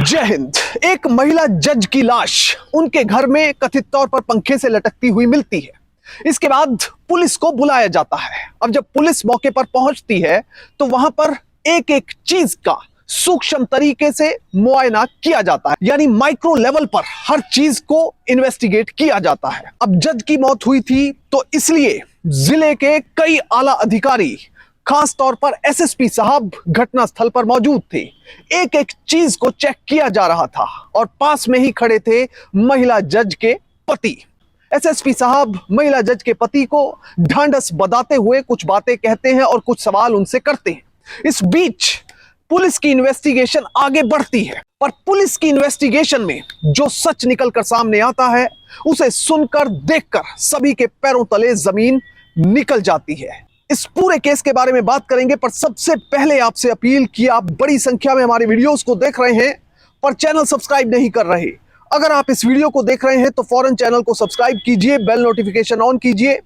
जय हिंद। एक महिला जज की लाश उनके घर में कथित तौर पर पंखे से लटकती हुई मिलती है। इसके बाद पुलिस को बुलाया जाता है। अब जब पुलिस मौके पर पहुंचती है तो वहां पर एक एक चीज का सूक्ष्म तरीके से मुआयना किया जाता है, यानी माइक्रो लेवल पर हर चीज को इन्वेस्टिगेट किया जाता है। अब जज की मौत हुई थी तो इसलिए जिले के कई आला अधिकारी, खास तौर पर एसएसपी साहब घटना स्थल पर मौजूद थे। एक एक चीज को चेक किया जा रहा था और पास में ही खड़े थे महिला जज के पति। एसएसपी साहब महिला जज के पति को ढांढस बंधाते हुए कुछ बातें कहते हैं और कुछ सवाल उनसे करते हैं। इस बीच पुलिस की इन्वेस्टिगेशन आगे बढ़ती है, पर पुलिस की इन्वेस्टिगेशन में जो सच निकलकर सामने आता है उसे सुनकर देखकर सभी के पैरों तले जमीन निकल जाती है। इस पूरे केस के बारे में बात करेंगे, पर सबसे पहले आपसे अपील कि आप बड़ी संख्या में हमारे वीडियोस को देख रहे हैं पर चैनल सब्सक्राइब नहीं कर रहे। अगर आप इस वीडियो को देख रहे हैं तो फौरन चैनल को सब्सक्राइब कीजिए, बेल नोटिफिकेशन ऑन कीजिए,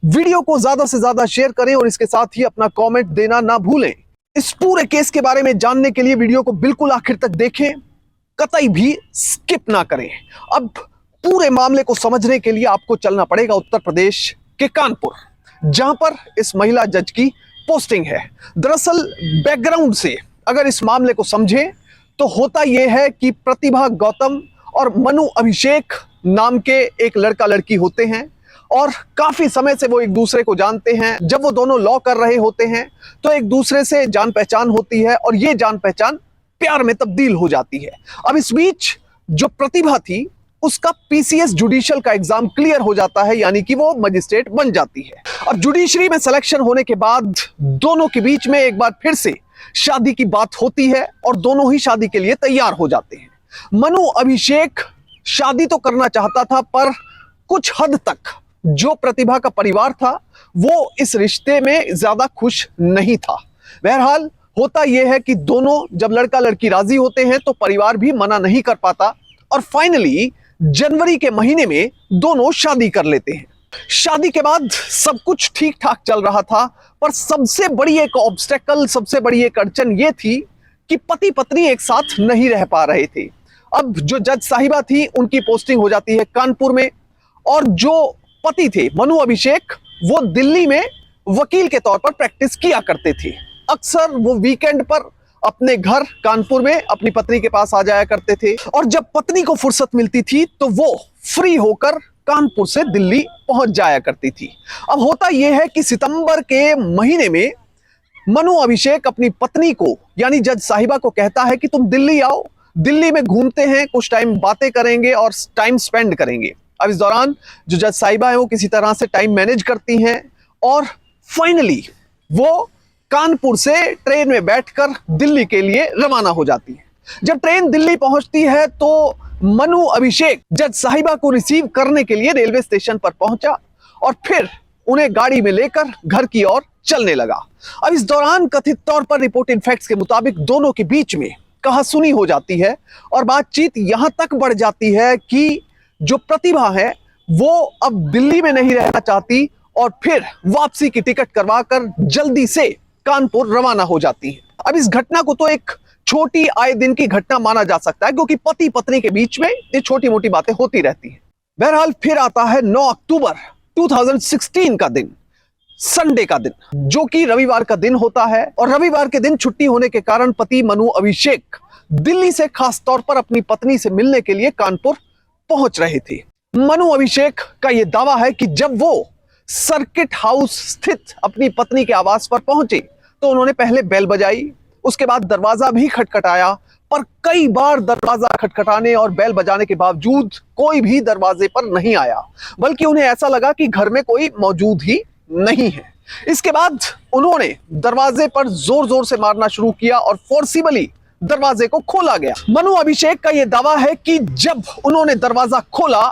वीडियो को ज्यादा से ज्यादा शेयर करें और इसके साथ ही अपना कॉमेंट देना ना भूलें। इस पूरे केस के बारे में जानने के लिए वीडियो को बिल्कुल आखिर तक देखें, कतई भी स्किप ना करें। अब पूरे मामले को समझने के लिए आपको चलना पड़ेगा उत्तर प्रदेश के कानपुर, जहां पर इस महिला जज की पोस्टिंग है। दरअसल बैकग्राउंड से अगर इस मामले को समझें तो होता यह है कि प्रतिभा गौतम और मनु अभिषेक नाम के एक लड़का लड़की होते हैं और काफी समय से वो एक दूसरे को जानते हैं। जब वो दोनों लॉ कर रहे होते हैं तो एक दूसरे से जान पहचान होती है और ये जान पहचान प्यार में तब्दील हो जाती है। अब इस बीच जो प्रतिभा थी उसका पीसीएस जुडिशियल का एग्जाम क्लियर हो जाता है, यानी कि वो मजिस्ट्रेट बन जाती है। अब जुडिशरी में सिलेक्शन होने के बाद दोनों के बीच में एक बार फिर से शादी की बात होती है और दोनों ही शादी के लिए तैयार हो जाते हैं। मनु अभिषेक शादी तो करना चाहता था, पर कुछ हद तक जो प्रतिभा का परिवार था वो इस रिश्ते में ज्यादा खुश नहीं था। बहरहाल होता यह है कि दोनों जब लड़का लड़की राजी होते हैं तो परिवार भी मना नहीं कर पाता और फाइनली जनवरी के महीने में दोनों शादी कर लेते हैं। शादी के बाद सब कुछ ठीक ठाक चल रहा था, पर सबसे बड़ी एक ऑब्स्टेकल, सबसे बड़ी एक अड़चन ये थी कि पति पत्नी एक साथ नहीं रह पा रहे थे। अब जो जज साहिबा थी उनकी पोस्टिंग हो जाती है कानपुर में और जो पति थे मनु अभिषेक वो दिल्ली में वकील के तौर पर प्रैक्टिस किया करते थे। अक्सर वो वीकेंड पर अपने घर कानपुर में अपनी पत्नी के पास आ जाया करते थे और जब पत्नी को फुर्सत मिलती थी तो वो फ्री होकर कानपुर से दिल्ली पहुंच जाया करती थी। अब होता यह है कि सितंबर के महीने में मनु अभिषेक अपनी पत्नी को यानी जज साहिबा को कहता है कि तुम दिल्ली आओ, दिल्ली में घूमते हैं, कुछ टाइम बातें करेंगे और टाइम स्पेंड करेंगे। अब इस दौरान जो जज साहिबा है वो किसी तरह से टाइम मैनेज करती हैं और फाइनली वो कानपुर से ट्रेन में बैठकर दिल्ली के लिए रवाना हो जाती है। जब ट्रेन दिल्ली पहुंचती है तो मनु अभिषेक जज साहिबा को रिसीव करने के लिए रेलवे स्टेशन पर पहुंचा और फिर उन्हें गाड़ी में लेकर घर की ओर चलने लगा। अब इस दौरान कथित तौर पर रिपोर्टेड फैक्ट्स के मुताबिक दोनों के बीच में कहासुनी हो जाती है और बातचीत यहां तक बढ़ जाती है कि जो प्रतिभा है वो अब दिल्ली में नहीं रहना चाहती और फिर वापसी की टिकट करवाकर जल्दी से कानपुर रवाना हो जाती है। अब इस घटना को तो एक छोटी आए दिन की घटना माना जा सकता है क्योंकि पति पत्नी के बीच में ये छोटी मोटी बातें होती रहती हैं। बहरहाल फिर आता है 9 अक्टूबर 2016 का दिन, संडे का दिन, जो कि रविवार का दिन होता है और रविवार के दिन छुट्टी होने के कारण पति मनु अभिषेक दिल्ली से खास तौर पर अपनी पत्नी से मिलने के लिए कानपुर पहुंच रहे थे। मनु अभिषेक का यह दावा है कि जब वो सर्किट हाउस स्थित अपनी पत्नी के आवास पर पहुंचे तो उन्होंने पहले बेल बजाई, उसके बाद दरवाजा भी खटखटाया, पर कई बार दरवाजा खटखटाने और बेल बजाने के बावजूद कोई भी दरवाजे पर नहीं आया, बल्कि उन्हें ऐसा लगा कि घर में कोई मौजूद ही नहीं है। इसके बाद उन्होंने दरवाजे पर जोर जोर से मारना शुरू किया और फोर्सिबली दरवाजे को खोला गया। मनु अभिषेक का यह दावा है कि जब उन्होंने दरवाजा खोला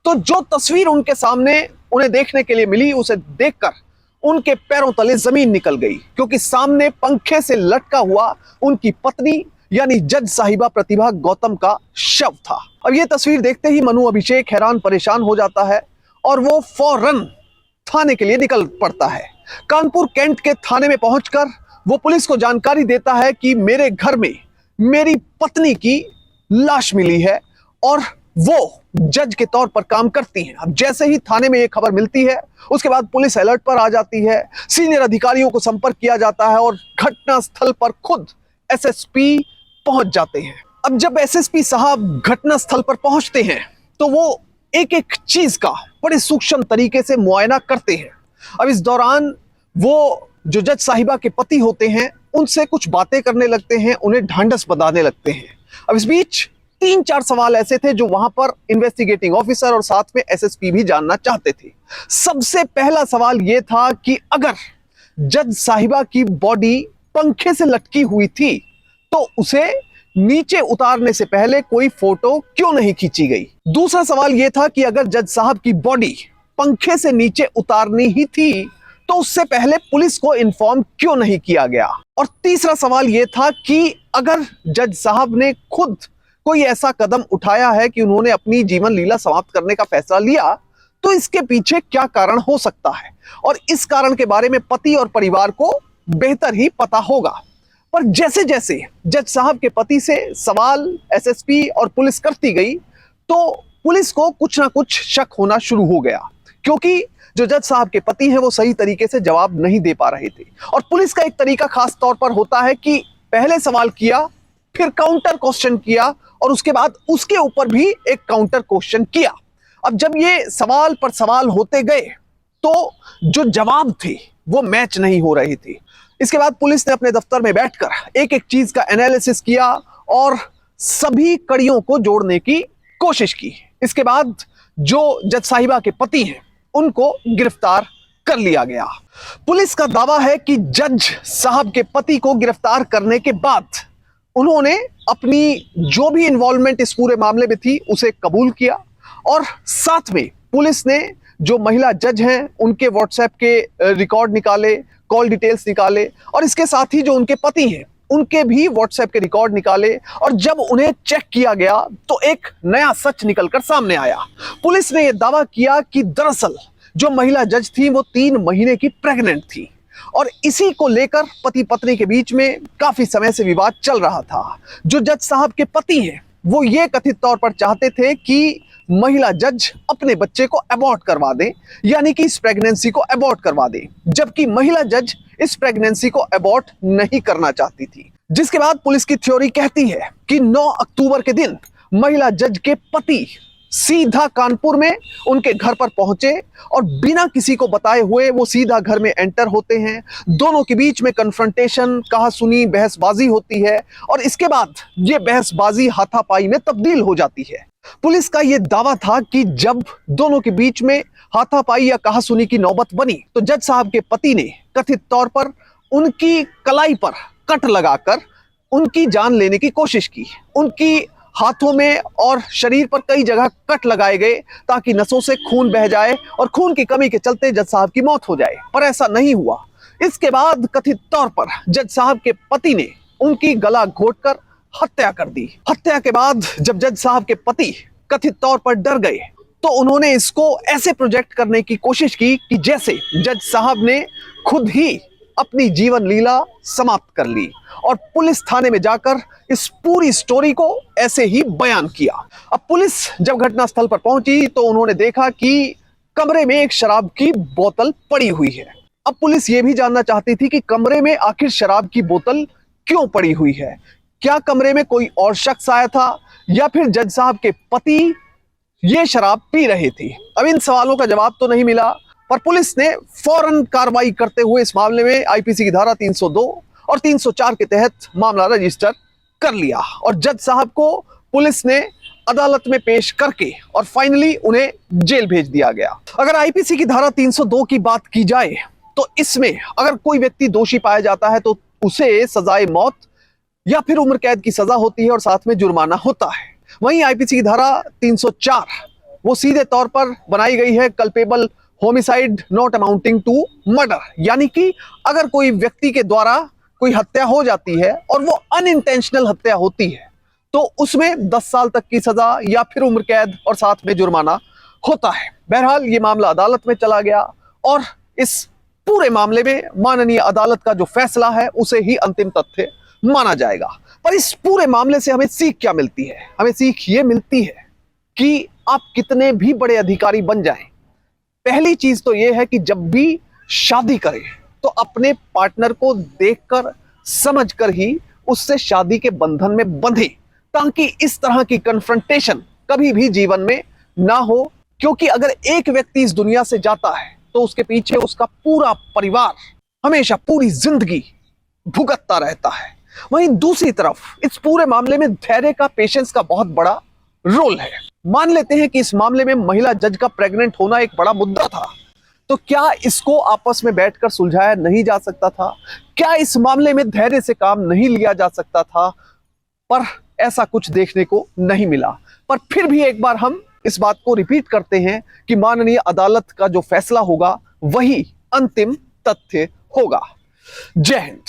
तो जो तस्वीर उनके सामने उन्हें देखने के लिए मिली उसे देखकर उनके पैरों तले जमीन निकल गई, क्योंकि सामने पंखे से लटका हुआ उनकी पत्नी यानी जज साहिबा प्रतिभा गौतम का शव था। अब यह तस्वीर देखते ही मनु अभिषेक हैरान परेशान हो जाता है और वो फौरन थाने के लिए निकल पड़ता है। कानपुर कैंट के थाने में पहुंचकर वो पुलिस को जानकारी देता है कि मेरे घर में मेरी पत्नी की लाश मिली है और वो जज के तौर पर काम करती हैं। अब जैसे ही थाने में ये खबर मिलती है, उसके बाद पुलिस अलर्ट पर आ जाती है, सीनियर अधिकारियों को संपर्क किया जाता है और घटना स्थल पर खुद एसएसपी पहुंच जाते हैं। अब जब एसएसपी साहब घटना स्थल पर पहुंचते हैं तो वो एक एक चीज का बड़े सूक्ष्म तरीके से मुआयना करते हैं। अब इस दौरान वो जो जज साहिबा के पति होते हैं उनसे कुछ बातें करने लगते हैं, उन्हें ढांढस बंधाने लगते हैं। अब इस बीच 3-4 सवाल ऐसे थे जो वहां पर इन्वेस्टिगेटिंग ऑफिसर और साथ में एसएसपी भी जानना चाहते थे। सबसे पहला सवाल यह था कि अगर जज साहिबा की बॉडी पंखे से लटकी हुई थी तो उसे नीचे उतारने से पहले कोई फोटो क्यों नहीं खींची गई। दूसरा सवाल यह था कि अगर जज साहब की बॉडी पंखे से नीचे उतारनी ही थी तो उससे पहले पुलिस को इन्फॉर्म क्यों नहीं किया गया। और तीसरा सवाल यह था कि अगर जज साहब ने खुद कोई ऐसा कदम उठाया है कि उन्होंने अपनी जीवन लीला समाप्त करने का फैसला लिया तो इसके पीछे क्या कारण हो सकता है, और इस कारण के बारे में पति और परिवार को बेहतर ही पता होगा। पर जैसे जैसे जज साहब के पति से सवाल एसएसपी और पुलिस करती गई तो पुलिस को कुछ ना कुछ शक होना शुरू हो गया, क्योंकि जो जज साहब के पति हैं वो सही तरीके से जवाब नहीं दे पा रहे थे। और पुलिस का एक तरीका खास तौर पर होता है कि पहले सवाल किया, फिर काउंटर क्वेश्चन किया और उसके बाद उसके ऊपर भी एक काउंटर क्वेश्चन किया। अब जब ये सवाल पर सवाल होते गए तो जो जवाब थे वो मैच नहीं हो रहे थे। इसके बाद पुलिस ने अपने दफ्तर में बैठकर एक एक चीज का एनालिसिस किया और सभी कड़ियों को जोड़ने की कोशिश की। इसके बाद जो जज साहिबा के पति हैं उनको गिरफ्तार कर लिया गया। पुलिस का दावा है कि जज साहब के पति को गिरफ्तार करने के बाद उन्होंने अपनी जो भी इन्वॉल्वमेंट इस पूरे मामले में थी उसे कबूल किया और साथ में पुलिस ने जो महिला जज हैं उनके व्हाट्सएप के रिकॉर्ड निकाले, कॉल डिटेल्स निकाले और इसके साथ ही जो उनके पति हैं उनके भी व्हाट्सएप के रिकॉर्ड निकाले। और जब उन्हें चेक किया गया तो एक नया सच निकलकर सामने आया। पुलिस ने यह दावा किया कि दरअसल जो महिला जज थी वो 3 महीने की प्रेग्नेंट थी और इसी को लेकर पति पत्नी के बीच में काफी समय से विवाद चल रहा था। जो जज साहब के पति हैं वो ये कथित तौर पर चाहते थे कि महिला जज अपने बच्चे को अबॉर्ट करवा दे, यानी कि इस प्रेगनेंसी को अबॉर्ट करवा दे, जबकि महिला जज इस प्रेगनेंसी को अबॉर्ट नहीं करना चाहती थी। जिसके बाद पुलिस की थ्योरी कहती है कि 9 अक्टूबर के दिन महिला जज के पति सीधा कानपुर में उनके घर पर पहुंचे और बिना किसी को बताए हुए वो सीधा घर में एंटर होते हैं। दोनों के बीच में कन्फ्रंटेशन, कहा सुनी, बहसबाजी होती है और इसके बाद ये बहसबाजी हाथापाई में तब्दील हो जाती है। पुलिस का यह दावा था कि जब दोनों के बीच में हाथापाई या कहासुनी की नौबत बनी तो जज साहब के पति ने कथित तौर पर उनकी कलाई पर कट लगाकर उनकी जान लेने की कोशिश की। उनकी हाथों में और शरीर पर कई जगह कट लगाए गए ताकि नसों से खून बह जाए और खून की कमी के चलते जज साहब की मौत हो जाए, पर ऐसा नहीं हुआ। इसके बाद कथित तौर पर जज साहब के पति ने उनकी गला घोंटकर हत्या कर दी। हत्या के बाद जब जज साहब के पति कथित तौर पर डर गए तो उन्होंने इसको ऐसे प्रोजेक्ट करने की कोशिश की कि जैसे जज साहब ने खुद ही अपनी जीवन लीला समाप्त कर ली और पुलिस थाने में जाकर इस पूरी स्टोरी को ऐसे ही बयान किया। अब पुलिस जब घटनास्थल पर पहुंची तो उन्होंने देखा कि कमरे में एक शराब की बोतल पड़ी हुई है। अब पुलिस ये भी जानना चाहती थी कि कमरे में आखिर शराब की बोतल क्यों पड़ी हुई है। क्या कमरे में कोई और शख्स आया था या फिर जज साहब के पति ये शराब पी रहे थे। अब इन सवालों का जवाब तो नहीं मिला, पर पुलिस ने फौरन कार्रवाई करते हुए इस मामले में आईपीसी की धारा 302 और 304 के तहत मामला रजिस्टर कर लिया और जज साहब को पुलिस ने अदालत में पेश करके और फाइनली उन्हें जेल भेज दिया गया। अगर आईपीसी की धारा 302 की बात की जाए तो इसमें अगर कोई व्यक्ति दोषी पाया जाता है तो उसे सजाए मौत या फिर उम्र कैद की सजा होती है और साथ में जुर्माना होता है। वहीं आईपीसी की धारा 304 वो सीधे तौर पर बनाई गई है culpable homicide not amounting to murder, यानी कि अगर कोई व्यक्ति के द्वारा कोई हत्या हो जाती है और वो अनइंटेंशनल हत्या होती है तो उसमें 10 साल तक की सजा या फिर उम्र कैद और साथ में जुर्माना होता है। बहरहाल ये मामला अदालत में चला गया और इस पूरे मामले में माननीय अदालत का जो फैसला है उसे ही अंतिम तथ्य माना जाएगा। पर इस पूरे मामले से हमें सीख क्या मिलती है? हमें सीख ये मिलती है कि आप कितने भी बड़े अधिकारी बन जाएं, पहली चीज तो यह है कि जब भी शादी करें तो अपने पार्टनर को देखकर समझकर ही उससे शादी के बंधन में बंधे, ताकि इस तरह की कन्फ्रंटेशन कभी भी जीवन में ना हो। क्योंकि अगर एक व्यक्ति इस दुनिया से जाता है तो उसके पीछे उसका पूरा परिवार हमेशा पूरी जिंदगी भुगतता रहता है। वहीं दूसरी तरफ इस पूरे मामले में धैर्य का, पेशेंस का बहुत बड़ा रोल है। मान लेते हैं कि इस मामले में महिला जज का प्रेग्नेंट होना एक बड़ा मुद्दा था, तो क्या इसको आपस में बैठकर सुलझाया नहीं जा सकता था? क्या इस मामले में धैर्य से काम नहीं लिया जा सकता था? पर ऐसा कुछ देखने को नहीं मिला। पर फिर भी एक बार हम इस बात को रिपीट करते हैं कि माननीय अदालत का जो फैसला होगा वही अंतिम तथ्य होगा। जय हिंद।